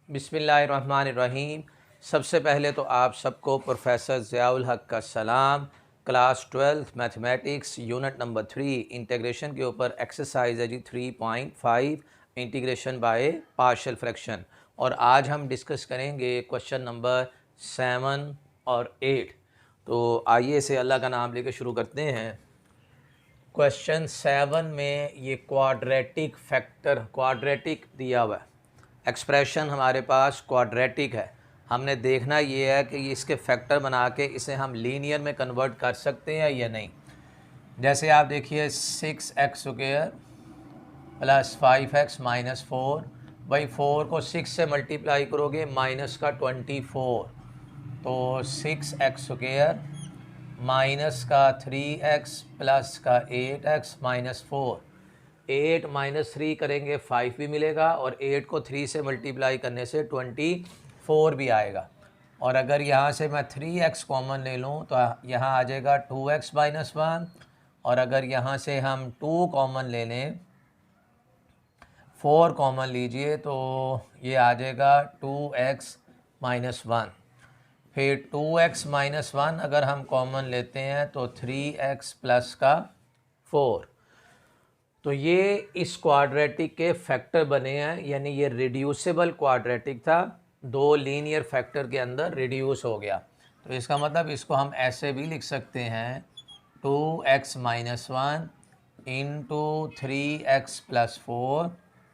बिस्मिल्लाहिर्रहमानिर्रहीम। सबसे पहले तो आप सबको प्रोफेसर ज़ियाउल हक का सलाम। Class 12 mathematics unit number 3 integration के ऊपर एक्सरसाइज है जी 3.5 इंटीग्रेशन बाय पार्शियल फ्रैक्शन। और आज हम डिस्कस करेंगे क्वेश्चन नंबर 7 और 8। तो आइए इसे अल्लाह का नाम लेकर शुरू करते हैं। क्वेश्चन 7 में ये क्वाड्रेटिक दिया हुआ है, एक्सप्रेशन हमारे पास क्वाड्रेटिक है। हमने देखना ये है कि इसके फैक्टर बना के इसे हम लीनियर में कन्वर्ट कर सकते हैं या नहीं। जैसे आप देखिए 6x² प्लस 5x माइनस 4, भाई 4 को 6 से मल्टीप्लाई करोगे माइनस का 24, तो 6x² माइनस का 3x प्लस का 8x माइनस 4। 8 माइनस 3 करेंगे 5 भी मिलेगा और 8 को 3 से मल्टीप्लाई करने से 24 भी आएगा। और अगर यहाँ से मैं 3x कॉमन ले लूँ तो यहाँ आ जाएगा 2x माइनस 1। और अगर यहाँ से हम 2 कॉमन ले लें, 4 कॉमन लीजिए, तो ये आ जाएगा 2x माइनस 1। फिर 2x माइनस 1 अगर हम कॉमन लेते हैं तो 3x प्लस का 4। तो ये इस क्वाड्रेटिक के फैक्टर बने हैं, यानी ये रिड्यूसिबल क्वाड्रेटिक था, 2 लीनियर फैक्टर के अंदर रिड्यूस हो गया। तो इसका मतलब इसको हम ऐसे भी लिख सकते हैं 2x minus 1 into 3x plus 4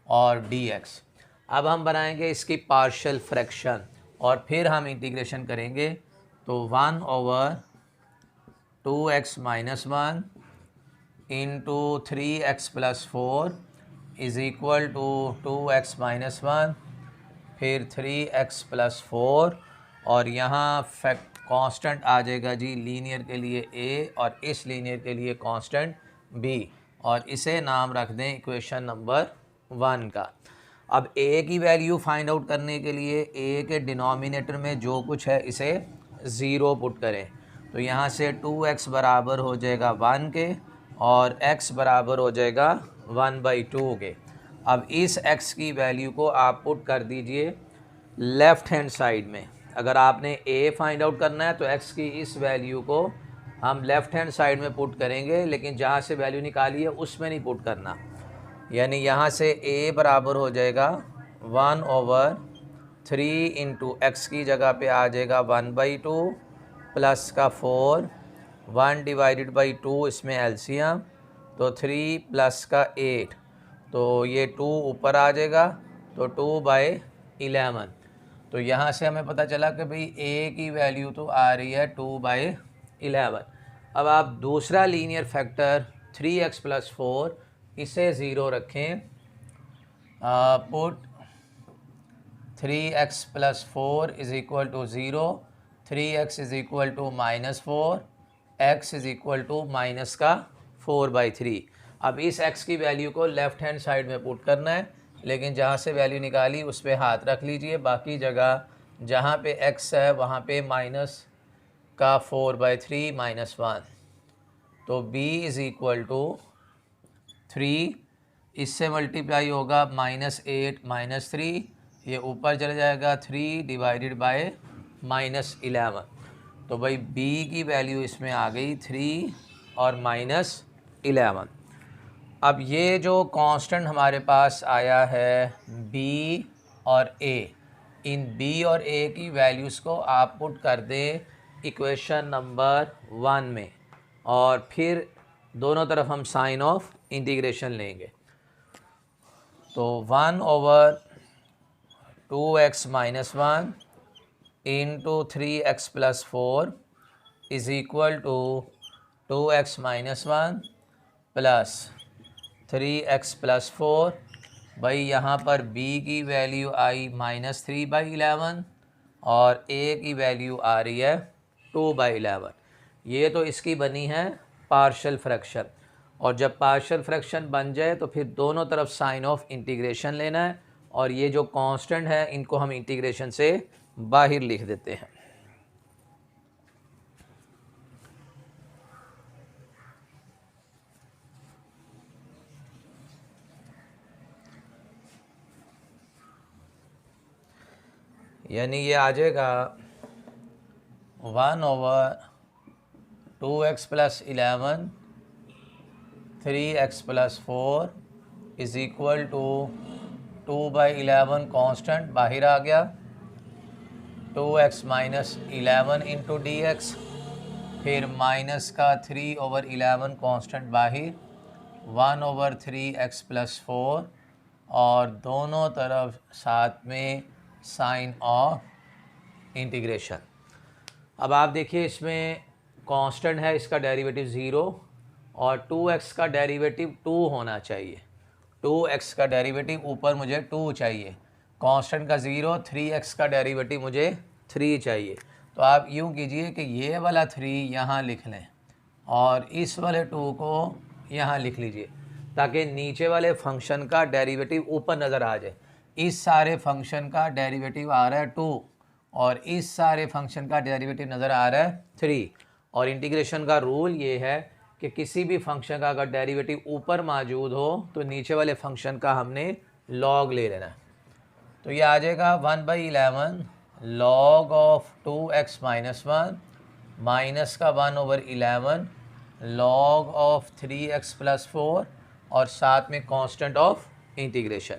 और dx। अब हम बनाएंगे इसकी पार्शियल फ्रैक्शन और फिर हम इंटीग्रेशन करेंगे। तो 1/2x minus 1 into 3x plus 4 is equal to 2x minus 1, फिर 3x प्लस 4, और यहाँ फैक्ट कांस्टेंट आ जाएगा जी लीनियर के लिए a और इस लीनियर के लिए कांस्टेंट b, और इसे नाम रख दें इक्वेशन नंबर 1 का। अब a की वैल्यू फाइंड आउट करने के लिए a के डिनोमिनेटर में जो कुछ है इसे 0 पुट करें। तो यहाँ से 2x बराबर हो जाएगा 1 के और x बराबर हो जाएगा 1/2 के। अब इस x की वैल्यू को आप पुट कर दीजिए लेफ़्ट हैंड साइड में। अगर आपने a फाइंड आउट करना है तो x की इस वैल्यू को हम लेफ़्ट हैंड साइड में पुट करेंगे, लेकिन जहाँ से वैल्यू निकाली है उसमें नहीं पुट करना। यानी यहाँ से a बराबर हो जाएगा 1/3 इंटू एक्स की जगह पे आ जाएगा 1/2 प्लस का 4, 1 डिवाइडेड बाई 2 इसमें एलसीएम, तो 3 प्लस का 8, तो ये 2 ऊपर आ जाएगा, तो 2/11। तो यहाँ से हमें पता चला कि भाई a की वैल्यू तो आ रही है 2/11। अब आप दूसरा लीनियर फैक्टर 3x प्लस 4 इसे 0 रखें। Put 3x plus 4 is equal to 0, 3x is equal to -4, x is equal to minus का 4/3। अब इस x की वैल्यू को लेफ़्ट हैंड साइड में पुट करना है, लेकिन जहाँ से वैल्यू निकाली उस पर हाथ रख लीजिए, बाकी जगह जहाँ पे x है वहाँ पे माइनस का 4/3 -1। तो b इज़ इक्वल टू 3, इससे मल्टीप्लाई होगा -8 -3, ये ऊपर चले जाएगा 3 डिवाइडेड बाय -11। तो भाई b की वैल्यू इसमें आ गई 3 और -11। अब ये जो कांस्टेंट हमारे पास आया है b और a, इन b और a की वैल्यूज़ को आप पुट कर दें इक्वेशन नंबर 1 में, और फिर दोनों तरफ हम साइन ऑफ इंटीग्रेशन लेंगे। तो 1/2x minus 1 into 3x plus 4 is equal to 2x minus 1 plus 3x plus 4। भाई यहाँ पर b की वैल्यू आई -3/11 और a की वैल्यू आ रही है 2/11। ये तो इसकी बनी है पार्शियल फ्रैक्शन, और जब पार्शियल फ्रैक्शन बन जाए तो फिर दोनों तरफ साइन ऑफ इंटीग्रेशन लेना है, और ये जो कांस्टेंट है इनको हम इंटीग्रेशन से बाहर लिख देते हैं। यानी ये आ जाएगा 1/2x + 11 3x + 4 is equal to 2/11 constant बाहर आ गया, 2x - 11 इंटू dx, फिर माइनस का 3/11 कांस्टेंट बाहर, 1/3x + 4 और दोनों तरफ साथ में साइन ऑफ इंटीग्रेशन। अब आप देखिए इसमें कांस्टेंट है, इसका डेरिवेटिव 0 और 2x का डेरिवेटिव 2 होना चाहिए। 2x का डेरिवेटिव ऊपर मुझे 2 चाहिए, कांस्टेंट का 0, 3x का डेरिवेटिव मुझे 3 चाहिए। तो आप यूँ कीजिए कि ये वाला 3 यहाँ लिख लें और इस वाले 2 को यहाँ लिख लीजिए, ताकि नीचे वाले फंक्शन का डेरिवेटिव ऊपर नज़र आ जाए। इस सारे फंक्शन का डेरिवेटिव आ रहा है 2 और इस सारे फंक्शन का डेरिवेटिव नज़र आ रहा है 3। और इंटीग्रेशन का रूल ये है कि किसी भी फंक्शन का अगर डेरिवेटिव ऊपर मौजूद हो तो नीचे वाले फंक्शन का हमने लॉग ले लेना है। तो ये आ जाएगा 1/11 log ऑफ 2x - 1 माइनस का 1/11 log ऑफ 3x + 4 और साथ में कांस्टेंट ऑफ इंटीग्रेशन।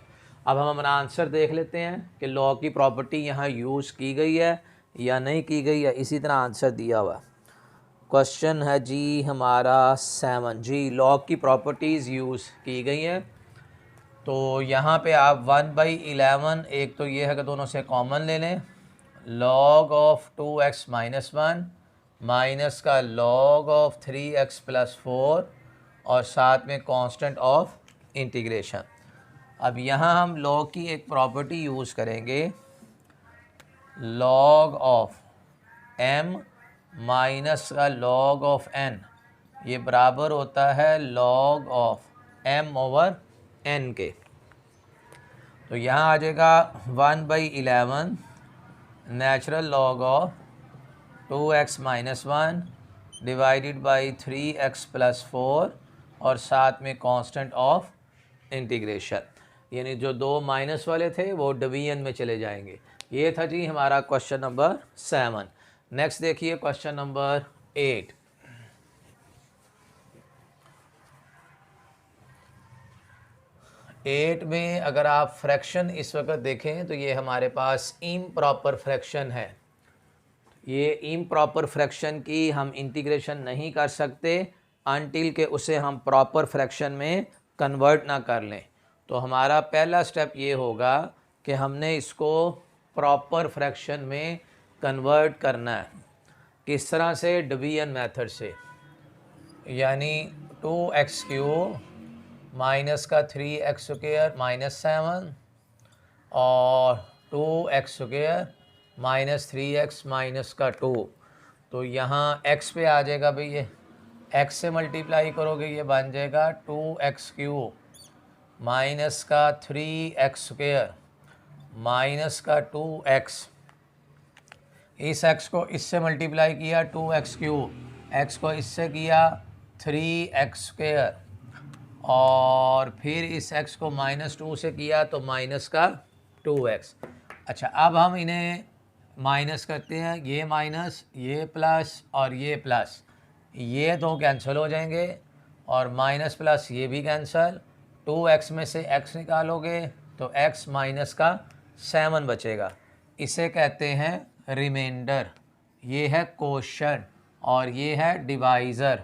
अब हम अपना आंसर देख लेते हैं कि लॉग की प्रॉपर्टी यहाँ यूज़ की गई है या नहीं की गई है। इसी तरह आंसर दिया हुआ क्वेश्चन है जी हमारा 7 जी, लॉग की प्रॉपर्टीज़ यूज़ की गई हैं। तो यहाँ पे आप 1/11 एक तो ये है कि दोनों से कॉमन ले लें, log ऑफ 2x - 1 माइनस का log ऑफ 3x + 4 और साथ में कांस्टेंट ऑफ इंटीग्रेशन। अब यहाँ हम log की एक प्रॉपर्टी यूज़ करेंगे, log ऑफ m माइनस का log ऑफ n, ये बराबर होता है log ऑफ m/n के। तो यहाँ आ जाएगा 1/11 natural log of 2x - 1 divided by 3x + 4 और साथ में कांस्टेंट ऑफ इंटीग्रेशन, यानी जो दो माइनस वाले थे वो डिवीजन में चले जाएंगे। ये था जी हमारा क्वेश्चन नंबर 7। नेक्स्ट देखिए क्वेश्चन नंबर 8। में अगर आप फ्रैक्शन इस वक्त देखें तो ये हमारे पास इम्प्रॉपर फ्रैक्शन है। ये इम्प्रॉपर फ्रैक्शन की हम इंटीग्रेशन नहीं कर सकते अनटिल के उसे हम प्रॉपर फ्रैक्शन में कन्वर्ट ना कर लें। तो हमारा पहला स्टेप ये होगा कि हमने इसको प्रॉपर फ्रैक्शन में कन्वर्ट करना है। किस तरह से? डिवीजन मेथड से, यानी 2x³ माइनस का 3x² -7 और 2x² माइनस 3x माइनस का 2। तो यहाँ x पे आ जाएगा भाई, ये x से मल्टीप्लाई करोगे ये बन जाएगा 2x³ माइनस का 3x² माइनस का 2x। इस x को इससे मल्टीप्लाई किया 2x³, x को इससे किया 3x² और फिर इस x को -2 से किया तो माइनस का 2x। अच्छा, अब हम इन्हें माइनस करते हैं, ये माइनस, ये प्लस और ये प्लस, ये दो कैंसिल हो जाएंगे और माइनस प्लस ये भी कैंसिल। 2x में से x निकालोगे तो x माइनस का 7 बचेगा। इसे कहते हैं रिमाइंडर। ये है क्वोशंट और ये है डिवाइज़र।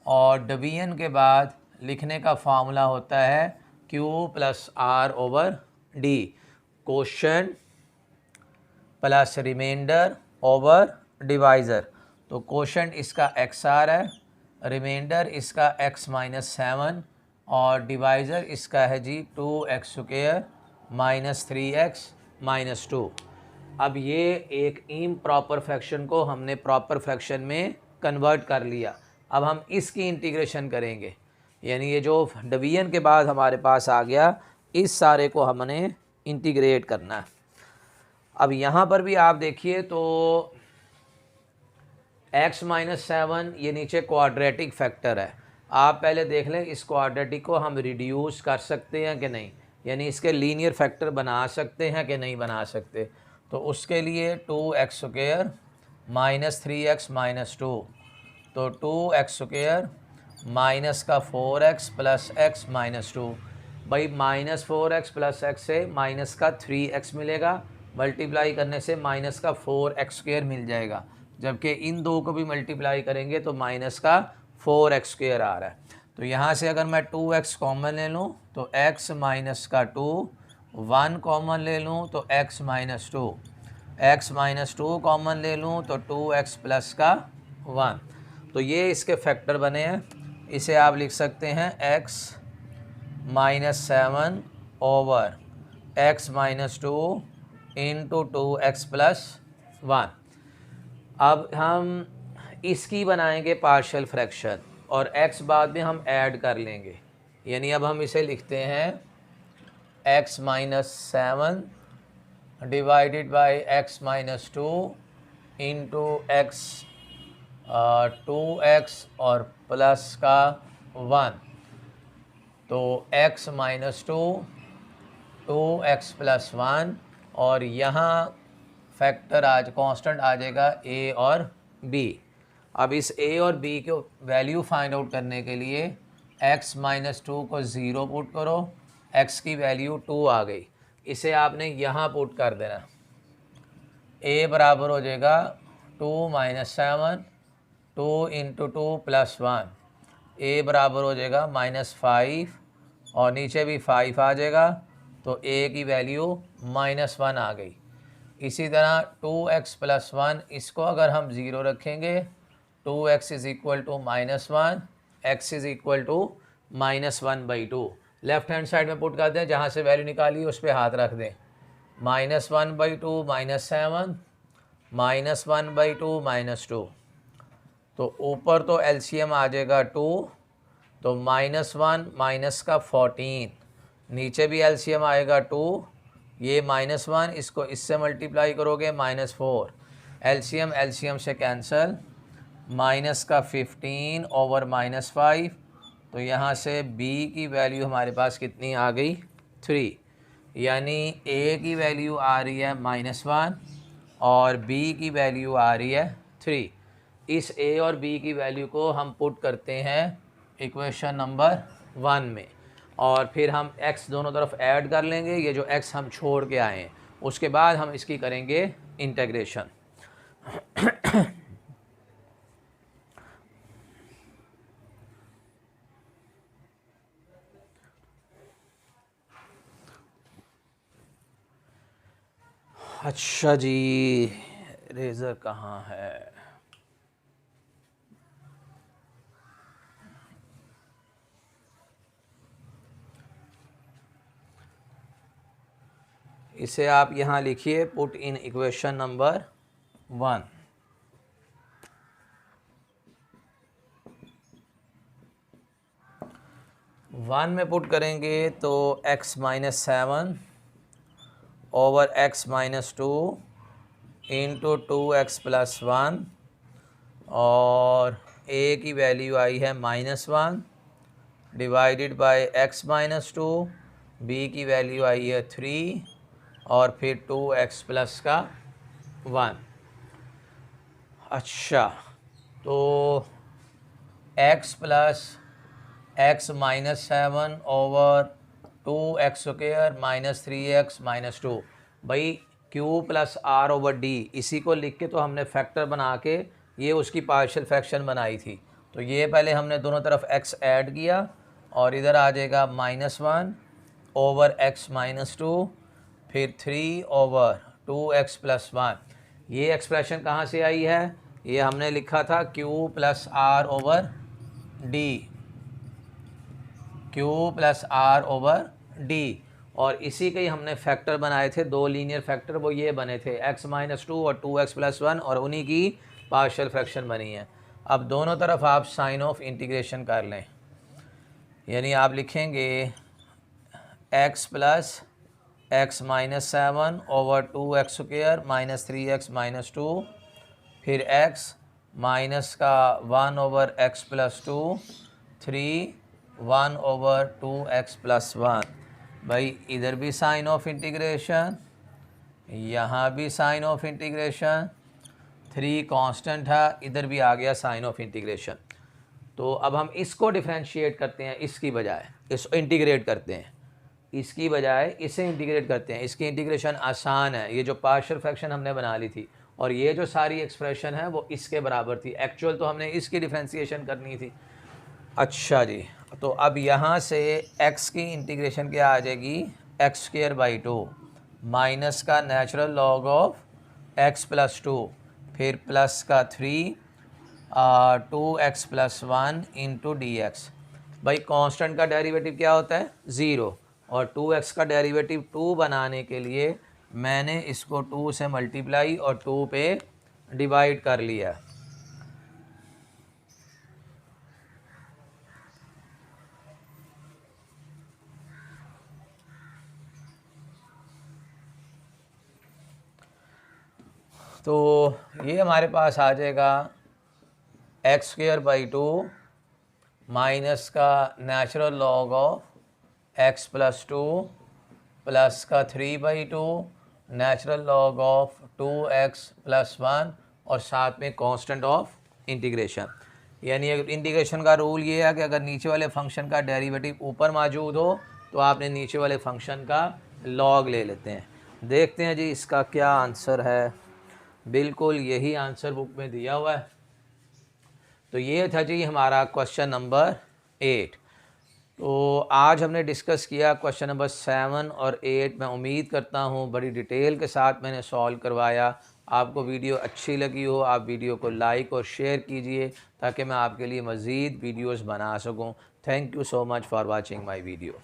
और डिवीजन के बाद लिखने का फार्मूला होता है Q + R/D, quotient plus remainder over divisor. तो क्वोशंट इसका XR है, रिमाइंडर इसका x - 7 और डिवाइज़र इसका है जी 2x² - 3x - 2। अब ये एक इम्प्रॉपर फ्रैक्शन को हमने प्रॉपर फ्रैक्शन में कन्वर्ट कर लिया। अब हम इसकी इंटीग्रेशन करेंगे, यानी ये जो डिवीजन के बाद हमारे पास आ गया, इस सारे को हमने इंटीग्रेट करना है। अब यहाँ पर भी आप देखिए तो x - 7 ये नीचे क्वाड्रेटिक फैक्टर है। आप पहले देख लें इस क्वाड्रेटिक को हम रिड्यूस कर सकते हैं कि नहीं, यानी इसके लीनियर फैक्टर बना सकते हैं कि नहीं बना सकते। तो उसके लिए 2x² माइनस 3x माइनस 2, तो 2x² माइनस का 4x प्लस x माइनस 2। भाई माइनस 4x प्लस x से माइनस का 3x मिलेगा, मल्टीप्लाई करने से माइनस का 4x² मिल जाएगा, जबकि इन दो को भी मल्टीप्लाई करेंगे तो माइनस का 4x² आ रहा है। तो यहाँ से अगर मैं 2x कॉमन ले लूँ तो x माइनस का 2, 1 कॉमन ले लूँ तो x minus 2, x minus 2 common ले लूँ तो 2x प्लस का 1। तो ये इसके फैक्टर बने हैं। इसे आप लिख सकते हैं x minus 7 over x minus 2 into 2x plus 1। अब हम इसकी बनाएंगे पार्शियल फ्रैक्शन और x बाद में हम ऐड कर लेंगे, यानी अब हम इसे लिखते हैं x minus 7 divided by x minus 2 into x 2x और प्लस का 1। तो x माइनस 2 2x प्लस 1 और यहाँ फैक्टर आज कांस्टेंट आ जाएगा a और b। अब इस a और b को वैल्यू फाइंड आउट करने के लिए x माइनस 2 को 0 पुट करो, x की वैल्यू 2 आ गई, इसे आपने यहाँ पुट कर देना। a बराबर हो जाएगा 2 माइनस 7, 2 इंटू 2 प्लस 1, a बराबर हो जाएगा -5 और नीचे भी 5 आ जाएगा, तो a की वैल्यू -1 आ गई। इसी तरह 2x प्लस 1, इसको अगर हम 0 रखेंगे 2x is equal to -1, x is equal to -1/2। Left hand side में पुट कर दें, जहाँ से वैल्यू निकाली उस पर हाथ रख दें। -1/2 -7, -1/2 -2, तो ऊपर तो एलसीएम आ जाएगा 2, तो -1 माइनस का 14, नीचे भी एलसीएम आएगा 2, ये -1 इसको इससे मल्टीप्लाई करोगे -4, एलसीएम से कैंसिल, माइनस का 15 ओवर -5, तो यहाँ से b की वैल्यू हमारे पास कितनी आ गई 3, यानी a की वैल्यू आ रही है -1 और b की वैल्यू आ रही है 3। इस a और b की वैल्यू को हम पुट करते हैं इक्वेशन नंबर 1 में और फिर हम x दोनों तरफ ऐड कर लेंगे, ये जो x हम छोड़ के आए हैं, उसके बाद हम इसकी करेंगे इंटीग्रेशन। अच्छा जी, रेज़र कहाँ है? इसे आप यहाँ लिखिए, put in equation number 1। One में पुट करेंगे तो x minus 7 over x minus 2 into 2x plus 1 और a की वैल्यू आई है -1 divided by x minus 2, b की वैल्यू आई है 3 और फिर 2x प्लस का 1। अच्छा, तो x plus x minus 7 over 2x² minus 3x minus 2, भाई q plus r over d, इसी को लिख के तो हमने फैक्टर बना के ये उसकी पार्शियल फ्रैक्शन बनाई थी। तो ये पहले हमने दोनों तरफ x ऐड किया और इधर आ जाएगा -1 ओवर x माइनस 2, फिर 3 ओवर 2x प्लस 1। ये एक्सप्रेशन कहाँ से आई है? ये हमने लिखा था q plus r over d, q plus r over d, और इसी के ही हमने फैक्टर बनाए थे, दो लीनियर फैक्टर, वो ये बने थे x माइनस 2 और 2x प्लस 1, और उन्हीं की पार्शियल फ्रैक्शन बनी है। अब दोनों तरफ आप साइन ऑफ इंटीग्रेशन कर लें, यानी आप लिखेंगे x plus x minus 7 over 2x² minus 3x minus 2, फिर x माइनस का 1 over x plus 2, 3 1 over 2x plus 1। भाई इधर भी साइन ऑफ इंटीग्रेशन, यहाँ भी साइन ऑफ इंटीग्रेशन, 3 कांस्टेंट था, इधर भी आ गया साइन ऑफ इंटीग्रेशन। तो अब हम इसको डिफ्रेंशिएट करते हैं, इसकी बजाय इसको इंटीग्रेट करते हैं, इसकी बजाय इसे इंटीग्रेट करते हैं। इसकी इंटीग्रेशन आसान है, ये जो पार्शियल फ्रैक्शन हमने बना ली थी और ये जो सारी एक्सप्रेशन है वो इसके बराबर थी। एक्चुअल तो हमने इसकी डिफ्रेंशिएशन करनी थी। अच्छा जी, तो अब यहाँ से x की इंटीग्रेशन क्या आ जाएगी, x²/2 माइनस का नेचुरल लॉग ऑफ x+2, फिर प्लस का 3 2x+1 इंटू dx। भाई कांस्टेंट का डेरिवेटिव क्या होता है, 0, और 2x का डेरिवेटिव 2 बनाने के लिए मैंने इसको 2 से मल्टीप्लाई और 2 पे डिवाइड कर लिया। तो ये हमारे पास आ जाएगा x²/2 माइनस का natural log of x+2 plus का 3/2 नेचुरल लॉग ऑफ 2x+1 और साथ में कांस्टेंट ऑफ इंटीग्रेशन। यानी इंटीग्रेशन का रूल ये है कि अगर नीचे वाले फंक्शन का डेरिवेटिव ऊपर मौजूद हो तो आपने नीचे वाले फंक्शन का लॉग ले लेते हैं। देखते हैं जी इसका क्या आंसर है। बिल्कुल यही आंसर बुक में दिया हुआ है। तो ये था जी हमारा क्वेश्चन नंबर 8। तो आज हमने डिस्कस किया क्वेश्चन नंबर 7 और 8। मैं उम्मीद करता हूँ बड़ी डिटेल के साथ मैंने सॉल्व करवाया। आपको वीडियो अच्छी लगी हो, आप वीडियो को लाइक और शेयर कीजिए ताकि मैं आपके लिए मज़ीद वीडियोस बना सकूँ। Thank you so much for watching my video.